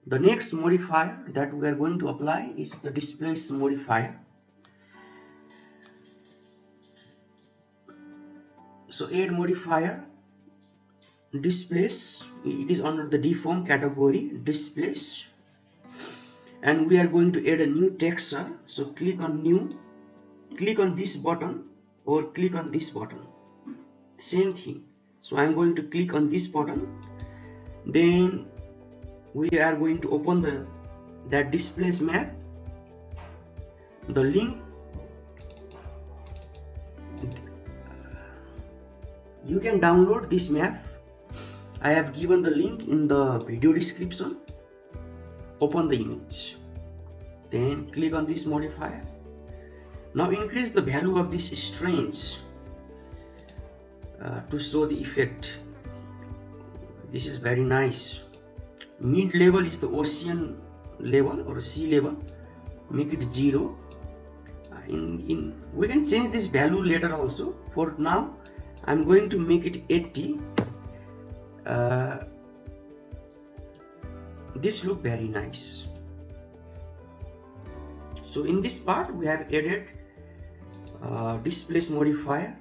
The next modifier that we are going to apply is the Displace Modifier. So add modifier, Displace. It is under the deform category, Displace, and we are going to add a new texture. So click on new, click on this button or click on this button, same thing. So I'm going to click on this button, then we are going to open that Displace map. The link, you can download this map. I have given the link in the video description. Open the image, then click on this modifier. Now increase the value of this strange to show the effect. This is very nice. Mid level is the ocean level or sea level. Make it 0. We can change this value later also. For now, I'm going to make it 80. This look very nice. So in this part we have added Displace Modifier